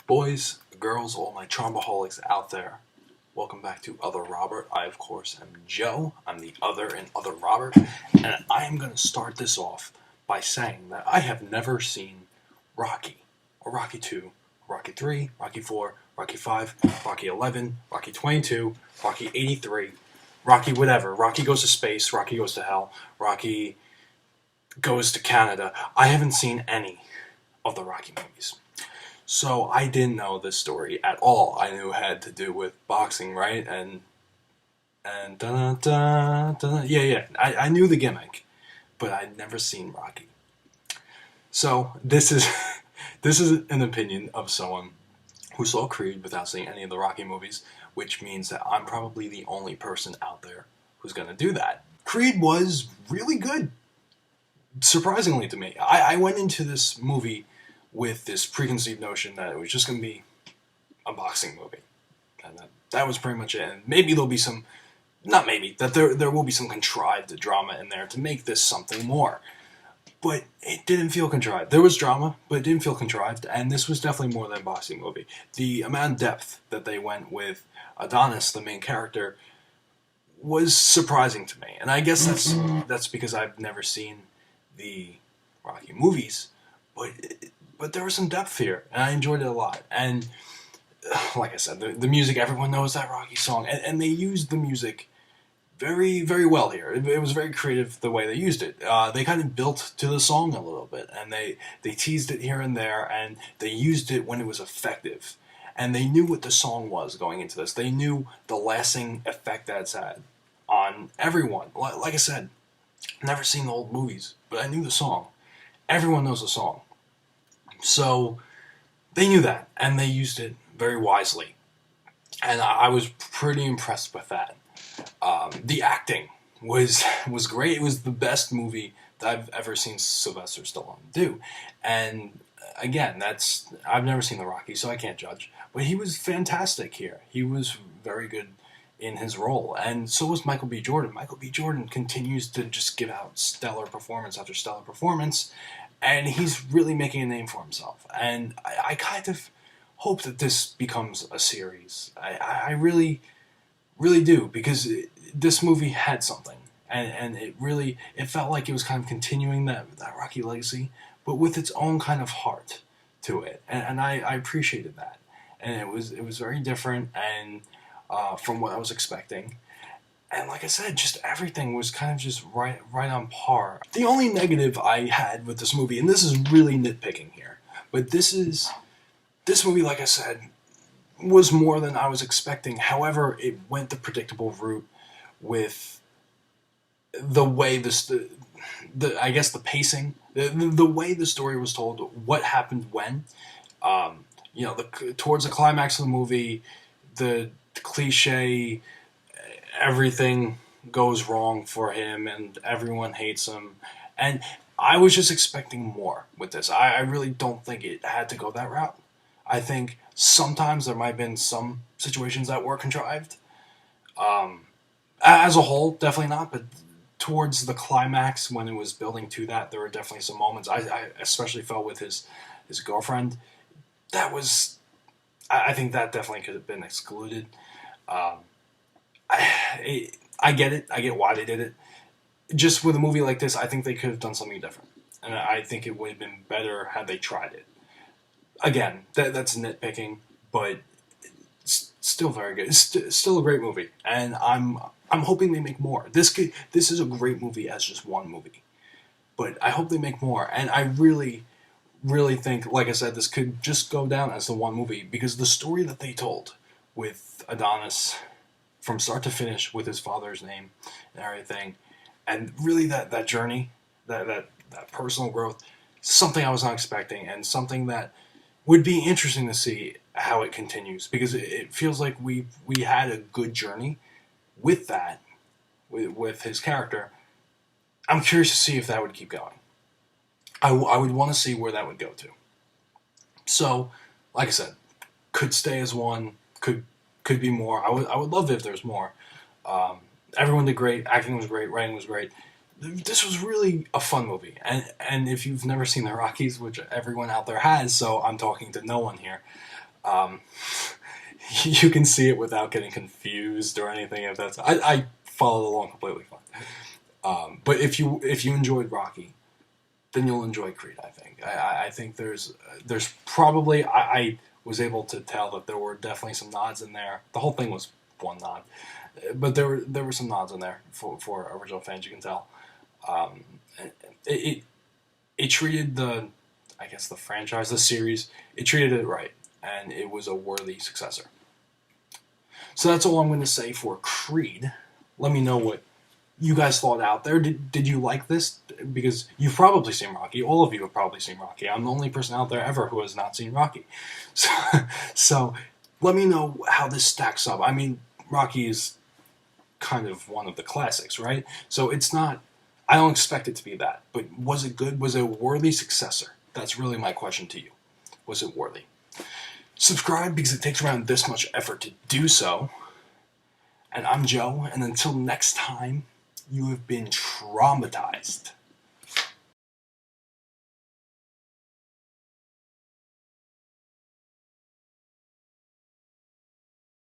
Boys, girls, all my trombaholics out there, welcome back to Otherobert. I, of course, am Joe. I'm the other in Otherobert, and I am going to start this off by saying that I have never seen Rocky, or Rocky 2, Rocky 3, Rocky 4, Rocky 5, Rocky 11, Rocky 22, Rocky 83, Rocky whatever. Rocky goes to space, Rocky goes to hell, Rocky goes to Canada. I haven't seen any of the Rocky movies. So I didn't know this story at all. I knew it had to do with boxing, right? And da da da. Yeah. I knew the gimmick, but I'd never seen Rocky. So this is this is an opinion of someone who saw Creed without seeing any of the Rocky movies, which means that I'm probably the only person out there who's going to do that. Creed was really good, surprisingly to me. I went into this movie with this preconceived notion that it was just going to be a boxing movie. And that was pretty much it. And maybe there'll be some, not maybe, that there will be some contrived drama in there to make this something more. But it didn't feel contrived. There was drama, but it didn't feel contrived. And this was definitely more than a boxing movie. The amount of depth that they went with Adonis, the main character, was surprising to me. And I guess that's because I've never seen the Rocky movies. But there was some depth here, and I enjoyed it a lot. And like I said, the music, everyone knows that Rocky song, and they used the music very, very well here. It was very creative the way they used it. They kind of built to the song a little bit, and they teased it here and there, and they used it when it was effective. And they knew what the song was going into this. They knew the lasting effect that it's had on everyone. Like I said, never seen the old movies, but I knew the song. Everyone knows the song. So they knew that, and they used it very wisely. And I was pretty impressed with that. The acting was great. It was the best movie that I've ever seen Sylvester Stallone do. And again, I've never seen the Rocky, so I can't judge. But he was fantastic here. He was very good in his role, and so was Michael B. Jordan. Michael B. Jordan continues to just give out stellar performance after stellar performance, and he's really making a name for himself. And I kind of hope that this becomes a series. I really, really do, because this movie had something, and it felt like it was kind of continuing that Rocky legacy, but with its own kind of heart to it, and I appreciated that, and it was very different and from what I was expecting. And like I said, just everything was kind of just right on par. The only negative I had with this movie, and this is really nitpicking here, but this movie, like I said, was more than I was expecting. However, it went the predictable route with the way I guess the pacing, the way the story was told, what happened when, towards the climax of the movie, the cliche, everything goes wrong for him and everyone hates him, and I was just expecting more with this. I really don't think it had to go that route. I think sometimes there might have been some situations that were contrived. As a whole, definitely not, but towards the climax, when it was building to that, there were definitely some moments. I especially felt with his girlfriend. I think that definitely could have been excluded. I get it. I get why they did it. Just with a movie like this, I think they could have done something different. And I think it would have been better had they tried it. Again, that's nitpicking, but it's still very good. It's still a great movie, and I'm hoping they make more. This is a great movie as just one movie, but I hope they make more. And I really, really think, like I said, this could just go down as the one movie, because the story that they told with Adonis from start to finish, with his father's name and everything, and really that journey, that personal growth, something I was not expecting, and something that would be interesting to see how it continues, because it feels like we had a good journey with that, with his character. I'm curious to see if that would keep going. I would want to see where that would go to. So, like I said, could stay as one, could be more. I would love it if there's more. Everyone did great. Acting was great. Writing was great. This was really a fun movie. And if you've never seen the Rockies, which everyone out there has, so I'm talking to no one here, Um, you can see it without getting confused or anything. If that's I followed along completely fine. But if you enjoyed Rocky, then you'll enjoy Creed. I think. I think there's probably I was able to tell that there were definitely some nods in there. The whole thing was one nod, but there were some nods in there for original fans. You can tell. Um, it it treated the franchise, the series, it treated it right, and it was a worthy successor. So that's all I'm going to say for Creed. Let me know what you guys thought out there. Did you like this? Because you've probably seen Rocky. All of you have probably seen Rocky. I'm the only person out there ever who has not seen Rocky. So, so let me know how this stacks up. I mean, Rocky is kind of one of the classics, right? So it's not. I don't expect it to be that. But was it good? Was it a worthy successor? That's really my question to you. Was it worthy? Subscribe because it takes around this much effort to do so. And I'm Joe, and until next time, you have been traumatized.